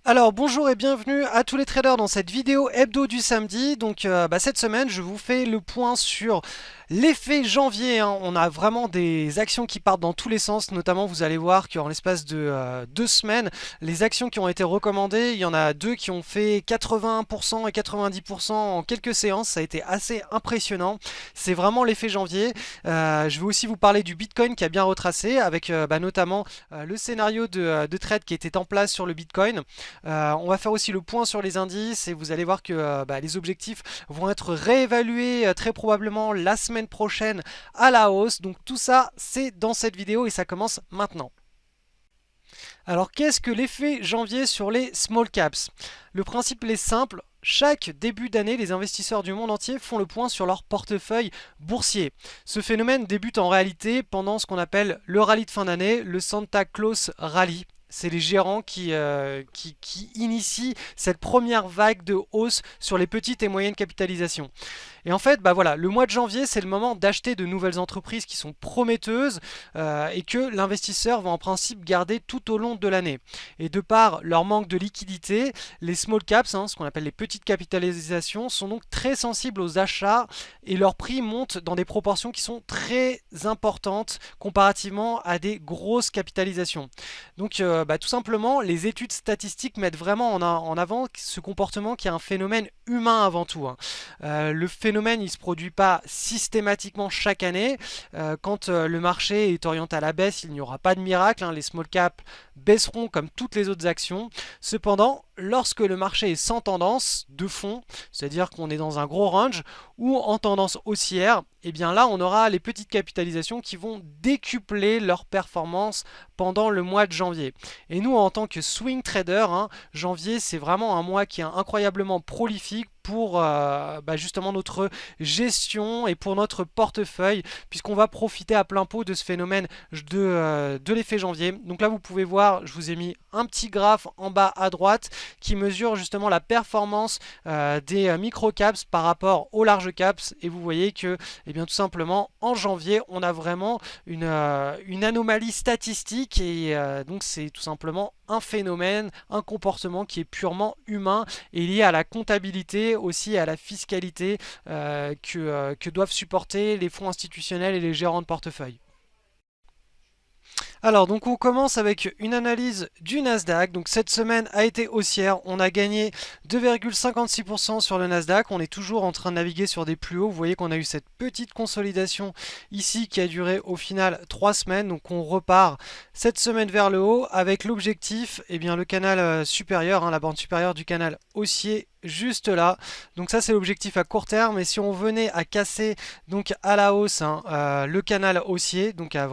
Alors bonjour et bienvenue à tous les traders dans cette vidéo hebdo du samedi. Donc cette semaine je vous fais le point sur l'effet janvier, hein. On a vraiment des actions qui partent dans tous les sens. Notamment vous allez voir qu'en l'espace de 2 semaines, les actions qui ont été recommandées, il y en a deux qui ont fait 80% et 90% en quelques séances. Ça a été assez impressionnant. C'est vraiment l'effet janvier. Je vais aussi vous parler du Bitcoin qui a bien retracé avec notamment le scénario de trade qui était en place sur le Bitcoin. On va faire aussi le point sur les indices et vous allez voir que les objectifs vont être réévalués très probablement la semaine prochaine à la hausse. Donc tout ça c'est dans cette vidéo et ça commence maintenant. Alors qu'est-ce que l'effet janvier sur les small caps? Le principe est simple. Chaque début d'année, les investisseurs du monde entier font le point sur leur portefeuille boursier. Ce phénomène débute en réalité pendant ce qu'on appelle le rallye de fin d'année, le Santa Claus Rally. C'est les gérants qui initient cette première vague de hausse sur les petites et moyennes capitalisations. Et en fait, le mois de janvier, c'est le moment d'acheter de nouvelles entreprises qui sont prometteuses et que l'investisseur va en principe garder tout au long de l'année. Et de par leur manque de liquidité, les small caps, ce qu'on appelle les petites capitalisations, sont donc très sensibles aux achats et leurs prix montent dans des proportions qui sont très importantes comparativement à des grosses capitalisations. Donc tout simplement, les études statistiques mettent vraiment en avant ce comportement qui est un phénomène humain avant tout, hein. Le phénomène il se produit pas systématiquement chaque année. Quand le marché est orienté à la baisse, il n'y aura pas de miracle, hein. Les small caps baisseront comme toutes les autres actions. Cependant, lorsque le marché est sans tendance de fond, c'est-à-dire qu'on est dans un gros range ou en tendance haussière, et bien là on aura les petites capitalisations qui vont décupler leur performance pendant le mois de janvier. Et nous en tant que swing trader, janvier c'est vraiment un mois qui est incroyablement prolifique pour justement notre gestion et pour notre portefeuille, puisqu'on va profiter à plein pot de ce phénomène de l'effet janvier. Donc là vous pouvez voir, je vous ai mis un petit graphe en bas à droite qui mesure justement la performance des micro caps par rapport aux large caps, et vous voyez que tout simplement en janvier on a vraiment une anomalie statistique, et donc c'est tout simplement un phénomène, un comportement qui est purement humain et lié à la comptabilité, aussi à la fiscalité que doivent supporter les fonds institutionnels et les gérants de portefeuille. Alors donc on commence avec une analyse du Nasdaq. Donc cette semaine a été haussière, on a gagné 2,56% sur le Nasdaq, on est toujours en train de naviguer sur des plus hauts. Vous voyez qu'on a eu cette petite consolidation ici qui a duré au final 3 semaines. Donc on repart cette semaine vers le haut avec l'objectif, le canal supérieur, la bande supérieure du canal haussier juste là. Donc ça c'est l'objectif à court terme, et si on venait à casser donc à la hausse le canal haussier, donc à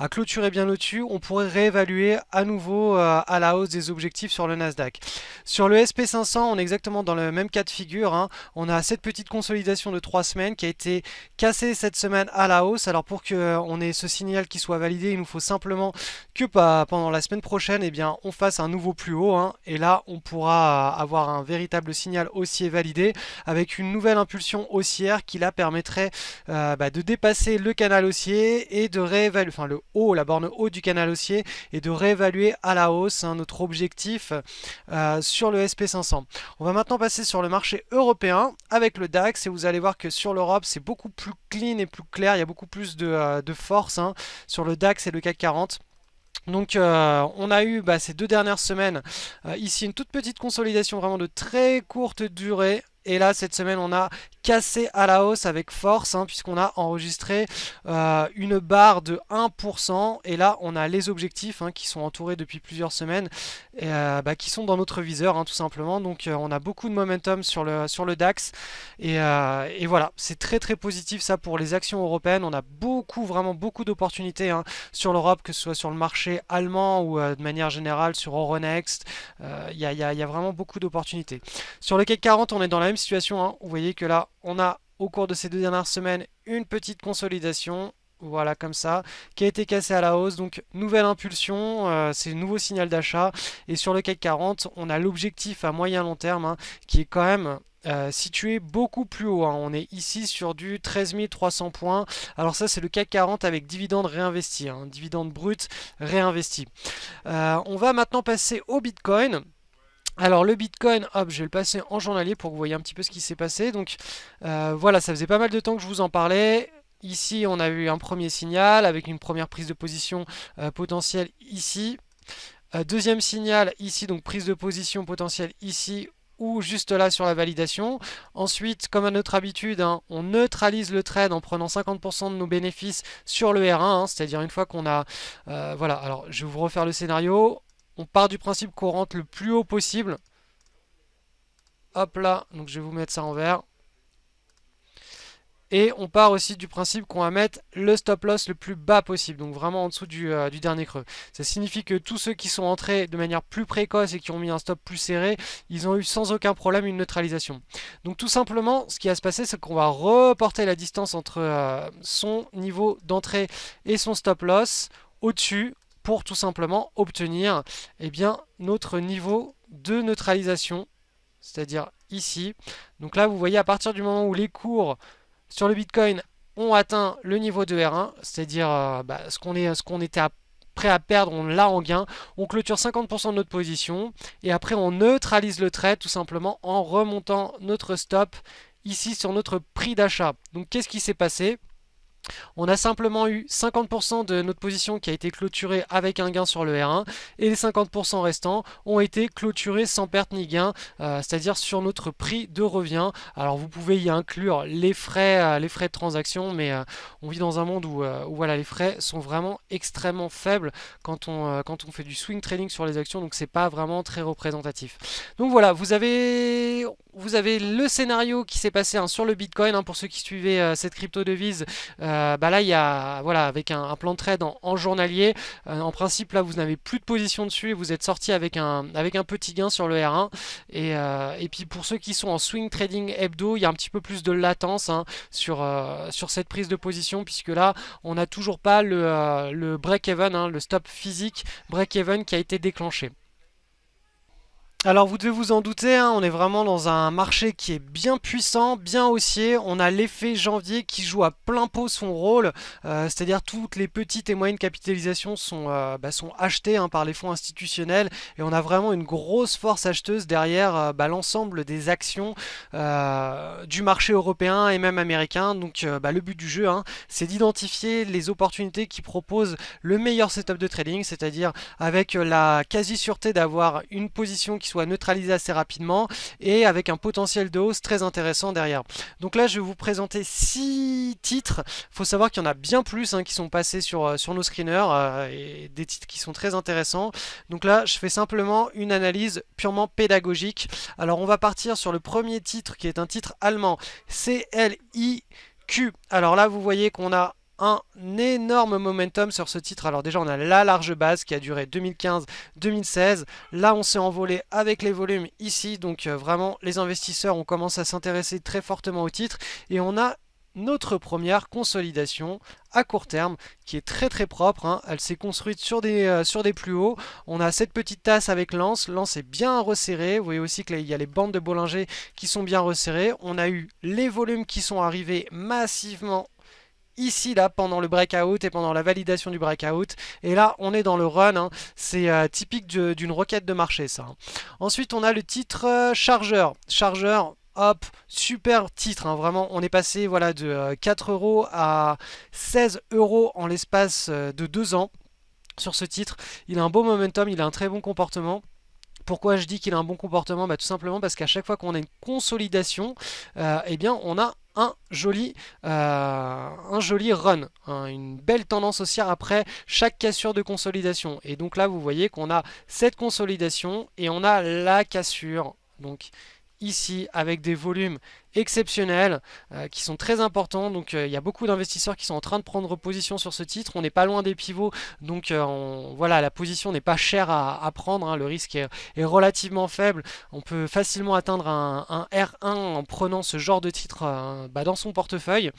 clôturer bien au-dessus, on pourrait réévaluer à nouveau à la hausse des objectifs sur le Nasdaq. Sur le SP500, on est exactement dans le même cas de figure, on a cette petite consolidation de 3 semaines qui a été cassée cette semaine à la hausse. Alors pour qu'on ait ce signal qui soit validé, il nous faut simplement que pendant la semaine prochaine on fasse un nouveau plus haut, et là on pourra avoir un véritable signal haussier validé avec une nouvelle impulsion haussière qui là permettrait de dépasser le canal haussier et de réévaluer, la borne haut du canal haussier, et de réévaluer à la hausse notre objectif sur le SP500. On va maintenant passer sur le marché européen avec le DAX, et vous allez voir que sur l'Europe c'est beaucoup plus clean et plus clair, il y a beaucoup plus de force sur le DAX et le CAC 40. Donc on a eu ces 2 dernières semaines ici une toute petite consolidation vraiment de très courte durée, et là cette semaine on a cassé à la hausse avec force, puisqu'on a enregistré une barre de 1%, et là on a les objectifs qui sont entourés depuis plusieurs semaines et, qui sont dans notre viseur tout simplement. Donc on a beaucoup de momentum sur le DAX, et voilà, c'est très très positif ça pour les actions européennes. On a vraiment beaucoup d'opportunités sur l'Europe, que ce soit sur le marché allemand ou de manière générale sur Euronext. Il y a vraiment beaucoup d'opportunités. Sur le CAC 40 on est dans la même situation, vous voyez que là on a au cours de ces 2 dernières semaines une petite consolidation, voilà comme ça, qui a été cassée à la hausse. Donc nouvelle impulsion, c'est un nouveau signal d'achat, et sur le CAC 40 on a l'objectif à moyen long terme qui est quand même situé beaucoup plus haut, On est ici sur du 13 300 points. Alors ça c'est le CAC 40 avec dividendes réinvestis, dividendes bruts réinvestis. On va maintenant passer au Bitcoin. Alors le Bitcoin, hop, je vais le passer en journalier pour que vous voyez un petit peu ce qui s'est passé. Donc voilà, ça faisait pas mal de temps que je vous en parlais. Ici, on a eu un premier signal avec une première prise de position potentielle ici. Deuxième signal ici, donc prise de position potentielle ici ou juste là sur la validation. Ensuite, comme à notre habitude, hein, on neutralise le trade en prenant 50% de nos bénéfices sur le R1, hein, c'est-à-dire une fois qu'on a... voilà, alors je vais vous refaire le scénario. On part du principe qu'on rentre le plus haut possible. Hop là, donc je vais vous mettre ça en vert. Et on part aussi du principe qu'on va mettre le stop loss le plus bas possible, donc vraiment en dessous du dernier creux. Ça signifie que tous ceux qui sont entrés de manière plus précoce et qui ont mis un stop plus serré, ils ont eu sans aucun problème une neutralisation. Donc tout simplement, ce qui va se passer, c'est qu'on va reporter la distance entre son niveau d'entrée et son stop loss au-dessus pour tout simplement obtenir eh bien, notre niveau de neutralisation, c'est-à-dire ici. Donc là, vous voyez, à partir du moment où les cours sur le Bitcoin ont atteint le niveau de R1, c'est-à-dire ce qu'on était prêt à perdre, on l'a en gain. On clôture 50% de notre position et après on neutralise le trade tout simplement en remontant notre stop ici sur notre prix d'achat. Donc qu'est-ce qui s'est passé? On a simplement eu 50% de notre position qui a été clôturée avec un gain sur le R1 et les 50% restants ont été clôturés sans perte ni gain, c'est-à-dire sur notre prix de revient. Alors vous pouvez y inclure les frais de transaction, mais on vit dans un monde où voilà, les frais sont vraiment extrêmement faibles quand on fait du swing trading sur les actions, donc c'est pas vraiment très représentatif. Donc voilà, vous avez le scénario qui s'est passé hein, sur le Bitcoin, hein, pour ceux qui suivaient cette crypto devise. Là, il y a, voilà, avec un plan de trade en journalier, en principe, là, vous n'avez plus de position dessus et vous êtes sorti avec un petit gain sur le R1. Et puis, pour ceux qui sont en swing trading hebdo, il y a un petit peu plus de latence hein, sur cette prise de position, puisque là, on n'a toujours pas le break-even, hein, le stop physique break-even qui a été déclenché. Alors vous devez vous en douter, hein, on est vraiment dans un marché qui est bien puissant, bien haussier. On a l'effet janvier qui joue à plein pot son rôle, c'est-à-dire toutes les petites et moyennes capitalisations sont achetées hein, par les fonds institutionnels et on a vraiment une grosse force acheteuse derrière l'ensemble des actions du marché européen et même américain. Donc le but du jeu, hein, c'est d'identifier les opportunités qui proposent le meilleur setup de trading, c'est-à-dire avec la quasi-sûreté d'avoir une position qui soit neutralisée assez rapidement et avec un potentiel de hausse très intéressant derrière. Donc là, je vais vous présenter 6 titres. Il faut savoir qu'il y en a bien plus hein, qui sont passés sur nos screeners et des titres qui sont très intéressants. Donc là, je fais simplement une analyse purement pédagogique. Alors, on va partir sur le premier titre qui est un titre allemand, CLIQ. Alors là, vous voyez qu'on a un énorme momentum sur ce titre. Alors déjà on a la large base qui a duré 2015-2016. Là on s'est envolé avec les volumes ici. Donc vraiment les investisseurs ont commencé à s'intéresser très fortement au titre. Et on a notre première consolidation à court terme qui est très très propre hein. Elle s'est construite sur des plus hauts. On a cette petite tasse avec l'anse. L'anse est bien resserré. Vous voyez aussi qu'il y a les bandes de Bollinger qui sont bien resserrées. On a eu les volumes qui sont arrivés massivement ici là pendant le breakout et pendant la validation du breakout et là on est dans le run hein. C'est typique d'une requête de marché ça hein. Ensuite on a le titre chargeur. Hop, super titre, hein, vraiment, on est passé voilà, de 4 euros à 16 euros en l'espace de 2 ans sur ce titre. Il a un beau momentum, il a un très bon comportement. Pourquoi je dis qu'il a un bon comportement? Tout simplement parce qu'à chaque fois qu'on a une consolidation, eh bien on a un joli run, hein, une belle tendance haussière après chaque cassure de consolidation. Et donc là vous voyez qu'on a cette consolidation et on a la cassure. Donc ici avec des volumes exceptionnels qui sont très importants. Donc il y a beaucoup d'investisseurs qui sont en train de prendre position sur ce titre. On n'est pas loin des pivots, donc voilà, la position n'est pas chère à prendre, hein. Le risque est relativement faible. On peut facilement atteindre un R1 en prenant ce genre de titre dans son portefeuille.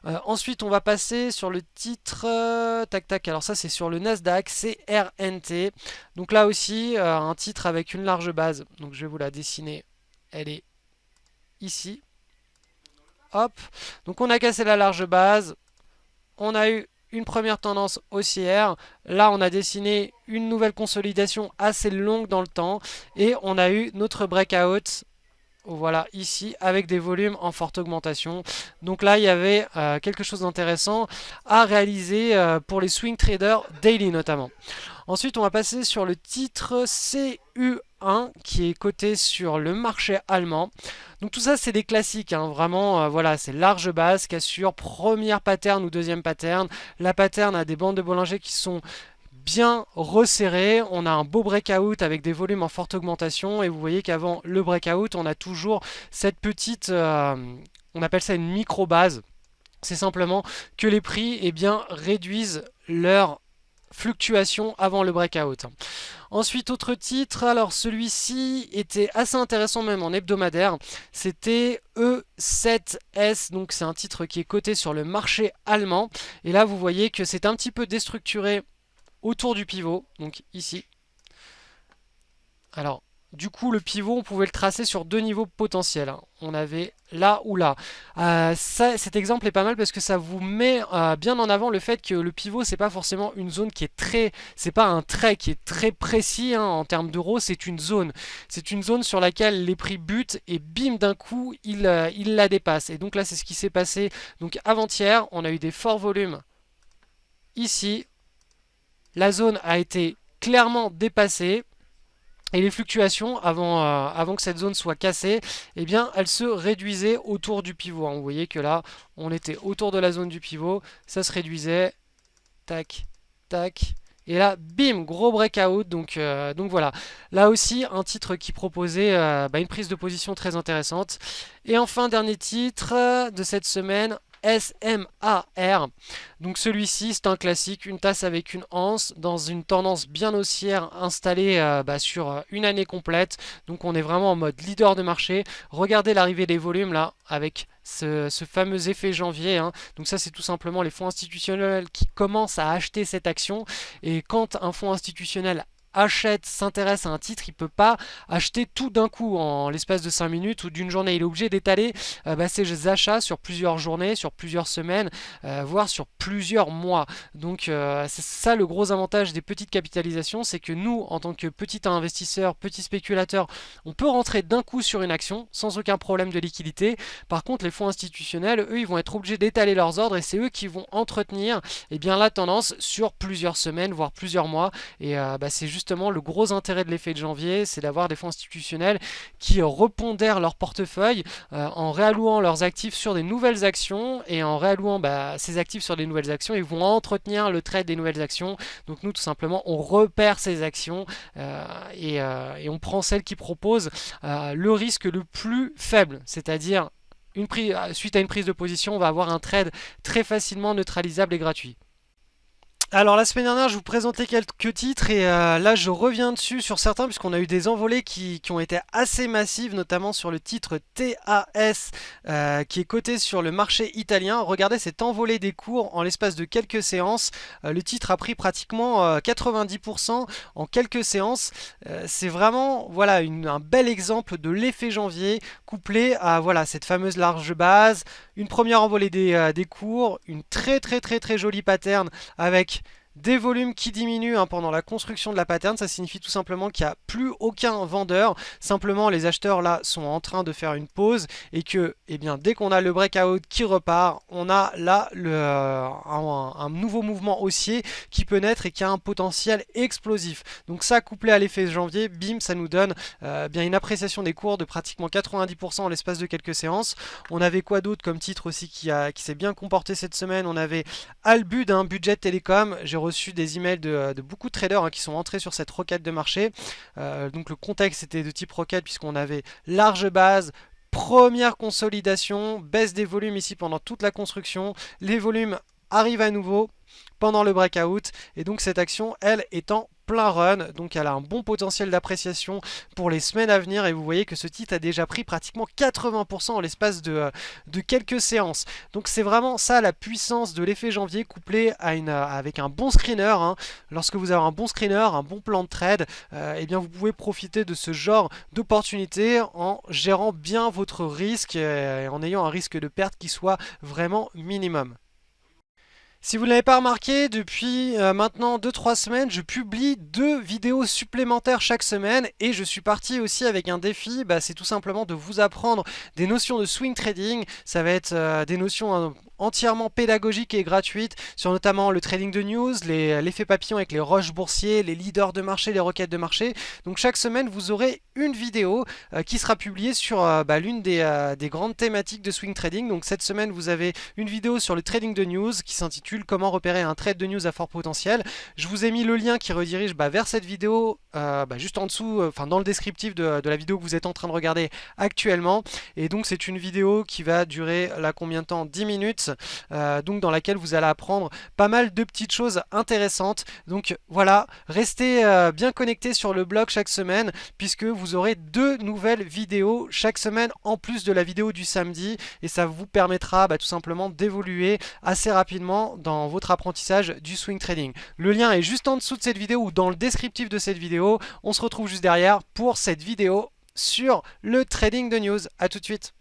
Ensuite on va passer sur le titre tac tac, alors ça c'est sur le Nasdaq, c'est RNT. Donc là aussi un titre avec une large base, donc je vais vous la dessiner. Elle est ici. Hop. Donc on a cassé la large base. On a eu une première tendance haussière. Là, on a dessiné une nouvelle consolidation assez longue dans le temps. Et on a eu notre breakout. Voilà, ici, avec des volumes en forte augmentation. Donc là, il y avait quelque chose d'intéressant à réaliser pour les swing traders daily notamment. Ensuite, on va passer sur le titre CU1 qui est coté sur le marché allemand. Donc tout ça, c'est des classiques, hein, vraiment, voilà, c'est large base, cassure, première pattern ou deuxième pattern. La pattern a des bandes de Bollinger qui sont bien resserré, on a un beau breakout avec des volumes en forte augmentation et vous voyez qu'avant le breakout on a toujours cette petite, on appelle ça une micro base, c'est simplement que les prix réduisent leur fluctuation avant le breakout. Ensuite, autre titre, alors celui-ci était assez intéressant même en hebdomadaire, c'était E7S, donc c'est un titre qui est coté sur le marché allemand, et là vous voyez que c'est un petit peu déstructuré autour du pivot, donc ici. Alors, du coup, le pivot, on pouvait le tracer sur deux niveaux potentiels, hein. On avait là ou là. Cet exemple est pas mal parce que ça vous met bien en avant le fait que le pivot, c'est pas forcément une zone qui est très... C'est pas un trait qui est très précis hein, en termes d'euros, c'est une zone. C'est une zone sur laquelle les prix butent et bim, d'un coup, il la dépasse. Et donc là, c'est ce qui s'est passé. Donc avant-hier, on a eu des forts volumes ici. La zone a été clairement dépassée et les fluctuations avant que cette zone soit cassée, eh bien, elles se réduisaient autour du pivot. Vous voyez que là, on était autour de la zone du pivot, ça se réduisait, tac, tac. Et là, bim, gros breakout. Donc voilà. Là aussi, un titre qui proposait une prise de position très intéressante. Et enfin, dernier titre de cette semaine, SMAR. Donc celui-ci, c'est un classique, une tasse avec une anse dans une tendance bien haussière installée sur une année complète. Donc on est vraiment en mode leader de marché. Regardez l'arrivée des volumes là avec ce fameux effet janvier, hein. Donc ça c'est tout simplement les fonds institutionnels qui commencent à acheter cette action. Et quand un fonds institutionnel achète, s'intéresse à un titre, il ne peut pas acheter tout d'un coup en l'espace de 5 minutes ou d'une journée. Il est obligé d'étaler ses achats sur plusieurs journées, sur plusieurs semaines, voire sur plusieurs mois. Donc c'est ça le gros avantage des petites capitalisations, c'est que nous, en tant que petits investisseurs, petits spéculateurs, on peut rentrer d'un coup sur une action sans aucun problème de liquidité. Par contre, les fonds institutionnels, eux, ils vont être obligés d'étaler leurs ordres et c'est eux qui vont entretenir la tendance sur plusieurs semaines, voire plusieurs mois. Et c'est justement le gros intérêt de l'effet de janvier, c'est d'avoir des fonds institutionnels qui repondèrent leur portefeuille en réallouant leurs actifs sur des nouvelles actions et en réallouant ces actifs sur des nouvelles actions, ils vont entretenir le trade des nouvelles actions. Donc nous tout simplement on repère ces actions et on prend celles qui proposent le risque le plus faible, c'est-à-dire suite à une prise de position, on va avoir un trade très facilement neutralisable et gratuit. Alors la semaine dernière je vous présentais quelques titres et là je reviens dessus sur certains puisqu'on a eu des envolées qui ont été assez massives, notamment sur le titre TAS qui est coté sur le marché italien. Regardez cette envolée des cours en l'espace de quelques séances. Le titre a pris pratiquement 90% en quelques séances. C'est vraiment voilà, un bel exemple de l'effet janvier couplé à voilà, cette fameuse large base, une première envolée des cours, une très jolie pattern avec des volumes qui diminuent pendant la construction de la pattern. Ça signifie tout simplement qu'il n'y a plus aucun vendeur. Simplement, les acheteurs là sont en train de faire une pause et que dès qu'on a le breakout qui repart, on a là un nouveau mouvement haussier qui peut naître et qui a un potentiel explosif. Donc ça, couplé à l'effet janvier, bim, ça nous donne une appréciation des cours de pratiquement 90% en l'espace de quelques séances. On avait quoi d'autre comme titre aussi qui s'est bien comporté cette semaine? On avait Albud, Budget Télécom. J'ai reçu des emails de beaucoup de traders qui sont entrés sur cette requête de marché. Donc le contexte était de type requête puisqu'on avait large base, première consolidation, baisse des volumes ici pendant toute la construction. Les volumes arrivent à nouveau pendant le breakout et donc cette action, elle, est en plein run, donc elle a un bon potentiel d'appréciation pour les semaines à venir et vous voyez que ce titre a déjà pris pratiquement 80% en l'espace de quelques séances. Donc c'est vraiment ça la puissance de l'effet janvier couplé à avec un bon screener. Lorsque vous avez un bon screener, un bon plan de trade, vous pouvez profiter de ce genre d'opportunité en gérant bien votre risque et en ayant un risque de perte qui soit vraiment minimum. Si vous ne l'avez pas remarqué, depuis maintenant 2-3 semaines, je publie 2 vidéos supplémentaires chaque semaine et je suis parti aussi avec un défi, c'est tout simplement de vous apprendre des notions de swing trading. Ça va être des notions entièrement pédagogiques et gratuites sur notamment le trading de news, l'effet papillon avec les rushs boursiers, les leaders de marché, les requêtes de marché. Donc chaque semaine, vous aurez une vidéo qui sera publiée sur l'une des grandes thématiques de swing trading. Donc cette semaine, vous avez une vidéo sur le trading de news qui s'intitule Comment repérer un trade de news à fort potentiel. Je vous ai mis le lien qui redirige vers cette vidéo juste en dessous, dans le descriptif de la vidéo que vous êtes en train de regarder actuellement. Et donc c'est une vidéo qui va durer combien de temps? 10 minutes, donc dans laquelle vous allez apprendre pas mal de petites choses intéressantes. Donc voilà, restez bien connectés sur le blog chaque semaine puisque vous aurez 2 nouvelles vidéos chaque semaine en plus de la vidéo du samedi et ça vous permettra tout simplement d'évoluer assez rapidement dans votre apprentissage du swing trading. Le lien est juste en dessous de cette vidéo ou dans le descriptif de cette vidéo. On se retrouve juste derrière pour cette vidéo sur le trading de news. A tout de suite.